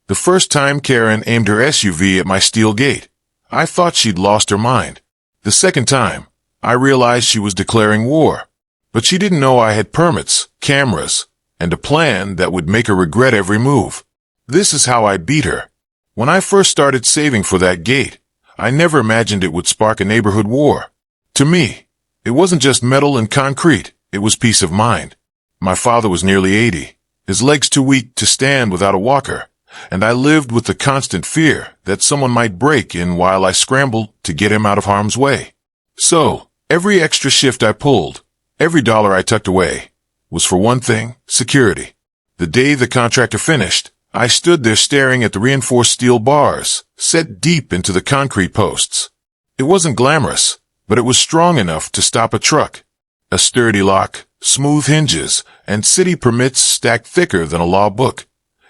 The first time Karen aimed her SUV at my steel gate, I thought she'd lost her mind. The second time, I realized she was declaring war. But she didn't know I had permits, cameras, and a plan that would make her regret every move. This is how I beat her. When I first started saving for that gate, I never imagined it would spark a neighborhood war. To me, it wasn't just metal and concrete, it was peace of mind. My father was nearly 80, his legs too weak to stand without a walker, and I lived with the constant fear that someone might break in while I scrambled to get him out of harm's way. So, every extra shift I pulled, every dollar I tucked away, was for one thing, security. The day the contractor finished, I stood there staring at the reinforced steel bars, set deep into the concrete posts. It wasn't glamorous, but it was strong enough to stop a truck. A sturdy lock, smooth hinges, and city permits stacked thicker than a law book.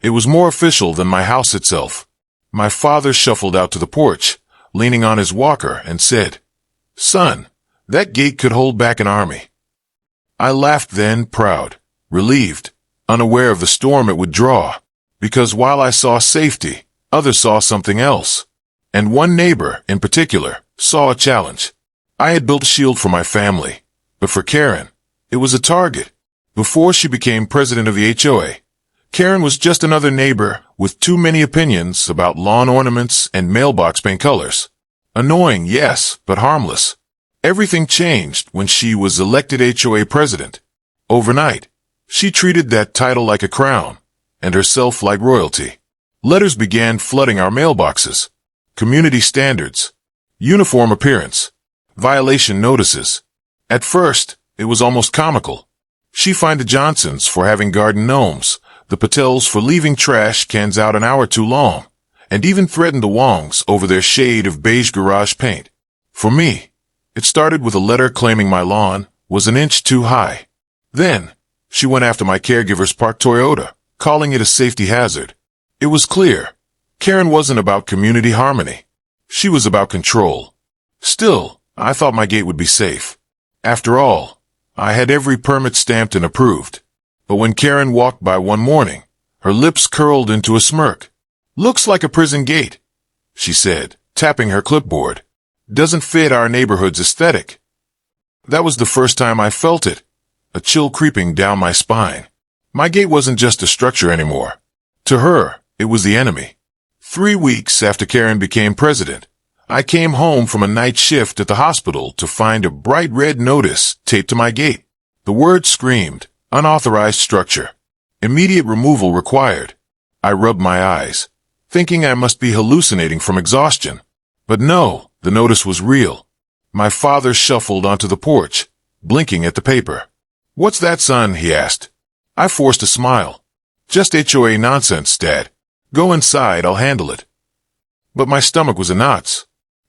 It was more official than my house itself. My father shuffled out to the porch, leaning on his walker, and said, "Son, that gate could hold back an army." I laughed then, proud, relieved, unaware of the storm it would draw, because while I saw safety, others saw something else. And one neighbor, in particular, saw a challenge. I had built a shield for my family, but for Karen, it was a target. Before she became president of the HOA, Karen was just another neighbor with too many opinions about lawn ornaments and mailbox paint colors. Annoying, yes, but harmless. Everything changed when she was elected HOA president. Overnight, she treated that title like a crown, and herself like royalty. Letters began flooding our mailboxes. Community standards, uniform appearance, violation notices. At first, it was almost comical. She fined the Johnsons for having garden gnomes, the Patels for leaving trash cans out an hour too long, and even threatened the Wongs over their shade of beige garage paint. For me, it started with a letter claiming my lawn was an inch too high. Then, she went after my caregiver's parked Toyota, calling it a safety hazard. It was clear, Karen wasn't about community harmony. She was about control. Still, I thought my gate would be safe. After all, I had every permit stamped and approved. But when Karen walked by one morning, her lips curled into a smirk. "Looks like a prison gate," she said, tapping her clipboard. "Doesn't fit our neighborhood's aesthetic." That was the first time I felt it, a chill creeping down my spine. My gate wasn't just a structure anymore. To her, it was the enemy. 3 weeks after Karen became president, I came home from a night shift at the hospital to find a bright red notice taped to my gate. The word screamed, "Unauthorized structure. Immediate removal required." I rubbed my eyes, thinking I must be hallucinating from exhaustion. But no, the notice was real. My father shuffled onto the porch, blinking at the paper. "What's that, son?" he asked. I forced a smile. "Just HOA nonsense, Dad. Go inside, I'll handle it." But my stomach was in knots.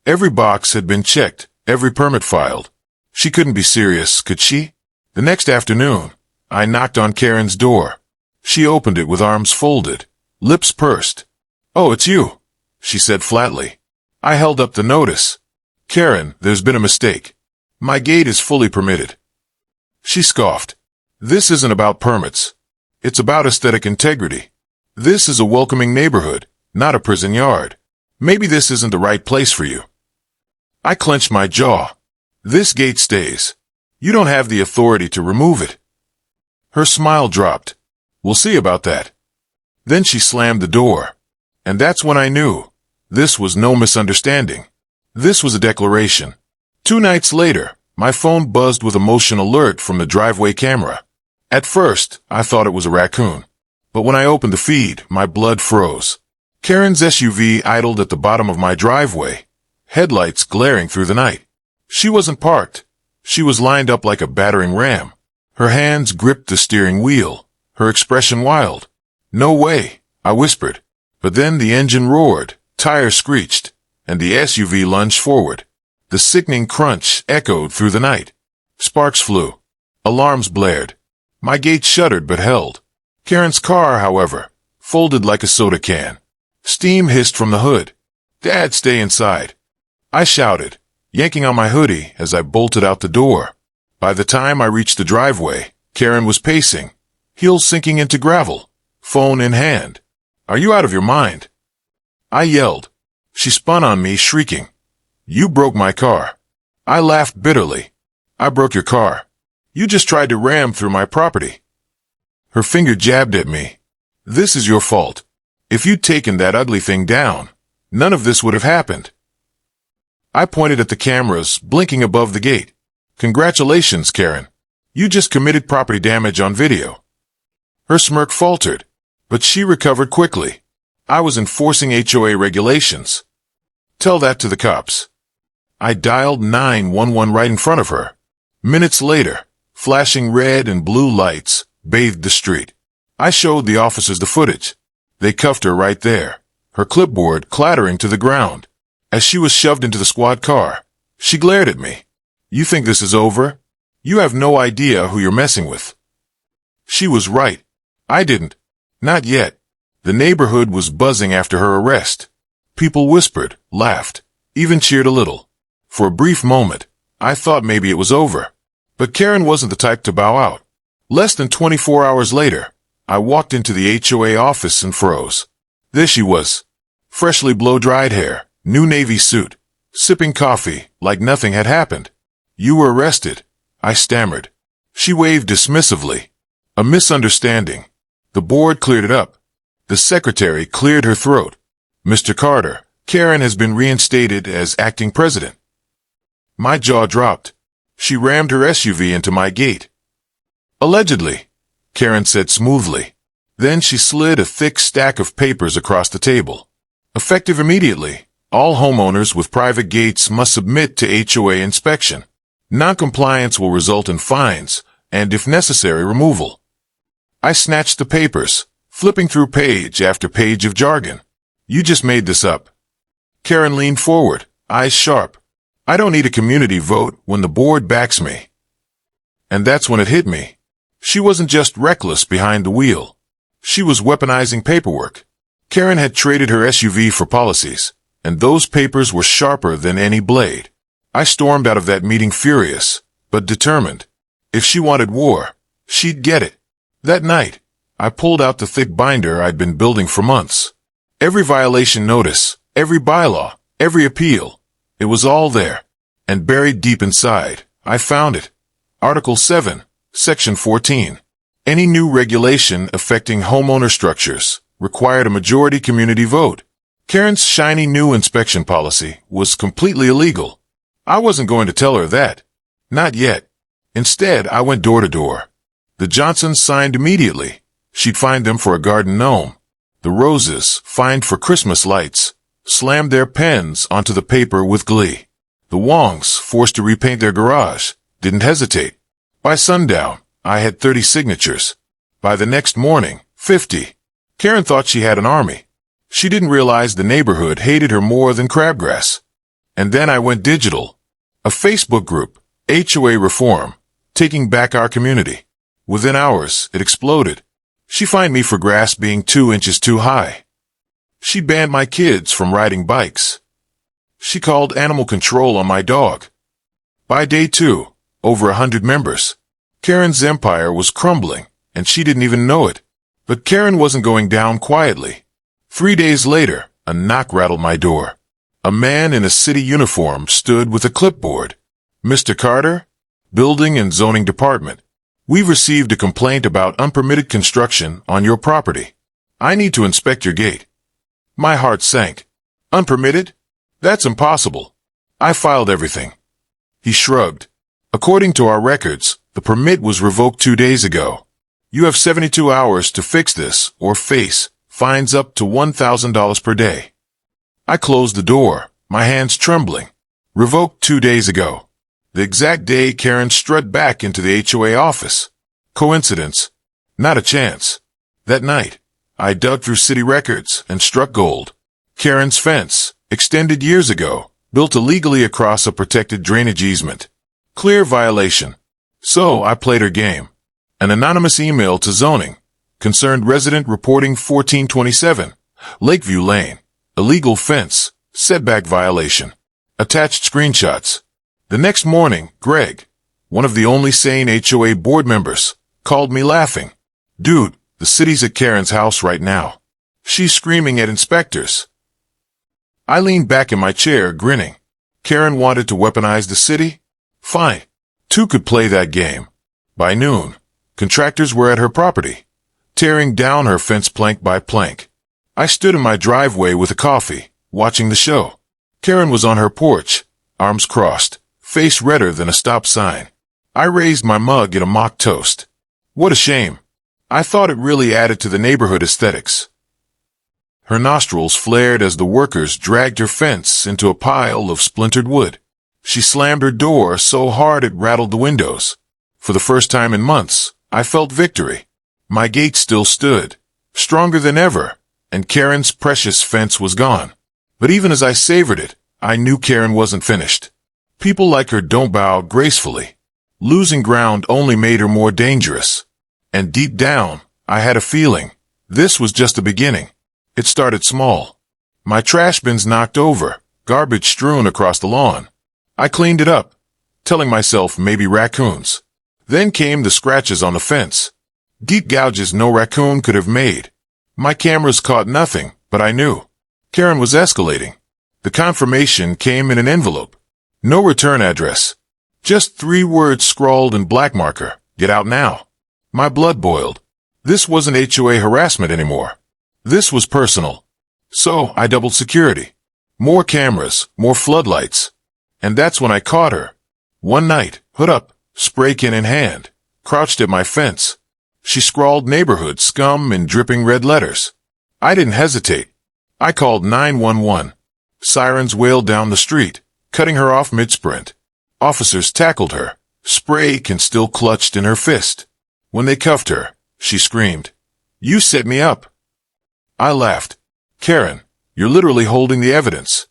Every box had been checked, every permit filed. She couldn't be serious, could she? The next afternoon, I knocked on Karen's door. She opened it with arms folded, lips pursed. "Oh, it's you," she said flatly. I held up the notice. "Karen, there's been a mistake. My gate is fully permitted." She scoffed. "This isn't about permits. It's about aesthetic integrity. This is a welcoming neighborhood, not a prison yard. Maybe this isn't the right place for you." I clenched my jaw. "This gate stays. You don't have the authority to remove it." Her smile dropped. "We'll see about that." Then she slammed the door. And that's when I knew. This was no misunderstanding. This was a declaration. 2 nights later, my phone buzzed with a motion alert from the driveway camera. At first, I thought it was a raccoon. But when I opened the feed, my blood froze. Karen's SUV idled at the bottom of my driveway, headlights glaring through the night. She wasn't parked. She was lined up like a battering ram. Her hands gripped the steering wheel, her expression wild. "No way," I whispered. But then the engine roared, tires screeched, and the SUV lunged forward. The sickening crunch echoed through the night. Sparks flew. Alarms blared. My gate shuddered but held. Karen's car, however, folded like a soda can. Steam hissed from the hood. "Dad, stay inside," I shouted, yanking on my hoodie as I bolted out the door. By the time I reached the driveway, Karen was pacing, heels sinking into gravel, phone in hand. Are you out of your mind? I yelled. She spun on me, shrieking. You broke my car. I laughed bitterly. I broke your car. You just tried to ram through my property. Her finger jabbed at me. This is your fault. If you'd taken that ugly thing down, none of this would have happened. I pointed at the cameras blinking above the gate. Congratulations, Karen. You just committed property damage on video. Her smirk faltered, but she recovered quickly. I was enforcing HOA regulations. Tell that to the cops. I dialed 911 right in front of her. Minutes later, flashing red and blue lights bathed the street. I showed the officers the footage. They cuffed her right there, her clipboard clattering to the ground. As she was shoved into the squad car, she glared at me. You think this is over? You have no idea who you're messing with. She was right. I didn't. Not yet. The neighborhood was buzzing after her arrest. People whispered, laughed, even cheered a little. For a brief moment, I thought maybe it was over. But Karen wasn't the type to bow out. Less than 24 hours later, I walked into the HOA office and froze. There she was. Freshly blow-dried hair, new navy suit, sipping coffee like nothing had happened. You were arrested, I stammered. She waved dismissively. A misunderstanding. The board cleared it up. The secretary cleared her throat. Mr. Carter, Karen has been reinstated as acting president. My jaw dropped. She rammed her SUV into my gate. Allegedly, Karen said smoothly. Then she slid a thick stack of papers across the table. Effective immediately, all homeowners with private gates must submit to HOA inspection. Noncompliance will result in fines and, if necessary, removal. I snatched the papers, flipping through page after page of jargon. You just made this up. Karen leaned forward, eyes sharp. I don't need a community vote when the board backs me. And that's when it hit me. She wasn't just reckless behind the wheel. She was weaponizing paperwork. Karen had traded her SUV for policies, and those papers were sharper than any blade. I stormed out of that meeting furious, but determined. If she wanted war, she'd get it. That night, I pulled out the thick binder I'd been building for months. Every violation notice, every bylaw, every appeal. It was all there. And buried deep inside, I found it. Article 7, Section 14. Any new regulation affecting homeowner structures required a majority community vote. Karen's shiny new inspection policy was completely illegal. I wasn't going to tell her that. Not yet. Instead, I went door to door. The Johnsons signed immediately. She'd fined them for a garden gnome. The Roses, fined for Christmas lights, slammed their pens onto the paper with glee. The Wongs, forced to repaint their garage, didn't hesitate. By sundown, I had 30 signatures. By the next morning, 50. Karen thought she had an army. She didn't realize the neighborhood hated her more than crabgrass. And then I went digital. A Facebook group, HOA Reform, taking back our community. Within hours, it exploded. She fined me for grass being 2 inches too high. She banned my kids from riding bikes. She called animal control on my dog. By day 2, over 100 members. Karen's empire was crumbling, and she didn't even know it. But Karen wasn't going down quietly. 3 days later, a knock rattled my door. A man in a city uniform stood with a clipboard. Mr. Carter, Building and Zoning Department. We've received a complaint about unpermitted construction on your property. I need to inspect your gate. My heart sank. Unpermitted? That's impossible. I filed everything. He shrugged. According to our records, the permit was revoked 2 days ago. You have 72 hours to fix this or face fines up to $1,000 per day. I closed the door, my hands trembling. Revoked 2 days ago. The exact day Karen strutted back into the HOA office. Coincidence? Not a chance. That night, I dug through city records and struck gold. Karen's fence, extended years ago, built illegally across a protected drainage easement. Clear violation. So I played her game. An anonymous email to zoning. Concerned resident reporting 1427. Lakeview Lane. Illegal fence. Setback violation. Attached screenshots. The next morning, Greg, one of the only sane HOA board members, called me laughing. Dude, the city's at Karen's house right now. She's screaming at inspectors. I leaned back in my chair, grinning. Karen wanted to weaponize the city? Fine. Two could play that game. By noon, contractors were at her property, tearing down her fence plank by plank. I stood in my driveway with a coffee, watching the show. Karen was on her porch, arms crossed, face redder than a stop sign. I raised my mug in a mock toast. What a shame. I thought it really added to the neighborhood aesthetics. Her nostrils flared as the workers dragged her fence into a pile of splintered wood. She slammed her door so hard it rattled the windows. For the first time in months, I felt victory. My gate still stood, stronger than ever, and Karen's precious fence was gone. But even as I savored it, I knew Karen wasn't finished. People like her don't bow gracefully. Losing ground only made her more dangerous. And deep down, I had a feeling. This was just the beginning. It started small. My trash bins knocked over, garbage strewn across the lawn. I cleaned it up, telling myself maybe raccoons. Then came the scratches on the fence. Deep gouges no raccoon could have made. My cameras caught nothing, but I knew. Karen was escalating. The confirmation came in an envelope. No return address. Just 3 words scrawled in black marker. Get out now. My blood boiled. This wasn't HOA harassment anymore. This was personal. So I doubled security. More cameras, more floodlights. And that's when I caught her. One night, hood up, spray can in hand, crouched at my fence. She scrawled neighborhood scum in dripping red letters. I didn't hesitate. I called 911. Sirens wailed down the street, cutting her off mid-sprint. Officers tackled her, spray can still clutched in her fist. When they cuffed her, she screamed, "You set me up." I laughed. Karen, you're literally holding the evidence.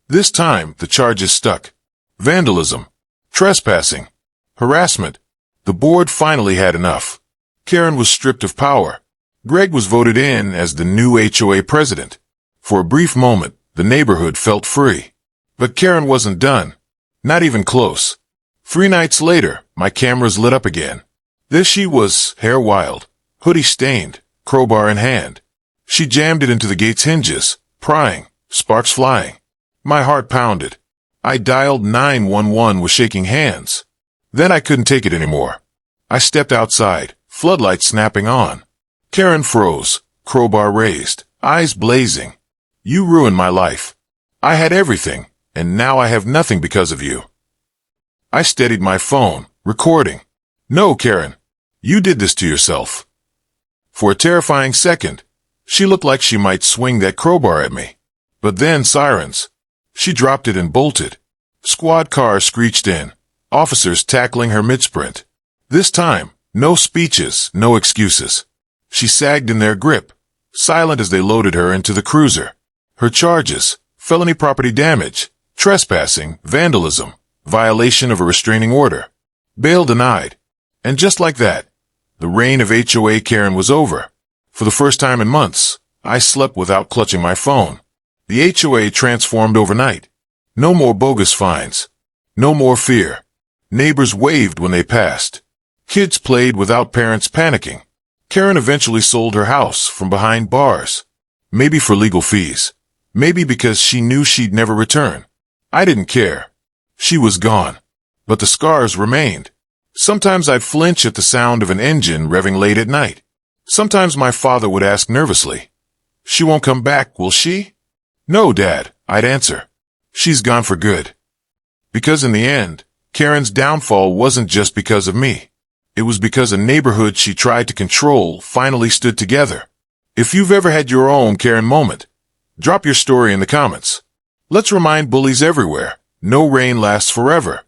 This time, the charges stuck. Vandalism, trespassing, harassment. The board finally had enough. Karen was stripped of power. Greg was voted in as the new HOA president. For a brief moment, the neighborhood felt free. But Karen wasn't done. Not even close. 3 nights later, my cameras lit up again. There she was, hair wild, hoodie stained, crowbar in hand. She jammed it into the gate's hinges, prying, sparks flying. My heart pounded. I dialed 911 with shaking hands. Then I couldn't take it anymore. I stepped outside, floodlights snapping on. Karen froze, crowbar raised, eyes blazing. You ruined my life. I had everything, and now I have nothing because of you. I steadied my phone, recording. No, Karen, you did this to yourself. For a terrifying second, she looked like she might swing that crowbar at me. But then sirens. She dropped it and bolted. Squad cars screeched in, officers tackling her mid-sprint. This time, no speeches, no excuses. She sagged in their grip, silent as they loaded her into the cruiser. Her charges, felony property damage, trespassing, vandalism, violation of a restraining order. Bail denied. And just like that, the reign of HOA Karen was over. For the first time in months, I slept without clutching my phone. The HOA transformed overnight. No more bogus fines. No more fear. Neighbors waved when they passed. Kids played without parents panicking. Karen eventually sold her house from behind bars. Maybe for legal fees. Maybe because she knew she'd never return. I didn't care. She was gone. But the scars remained. Sometimes I'd flinch at the sound of an engine revving late at night. Sometimes my father would ask nervously, "She won't come back, will she?" "No, Dad," I'd answer. "She's gone for good." Because in the end, Karen's downfall wasn't just because of me. It was because a neighborhood she tried to control finally stood together. If you've ever had your own Karen moment, drop your story in the comments. Let's remind bullies everywhere, no reign lasts forever.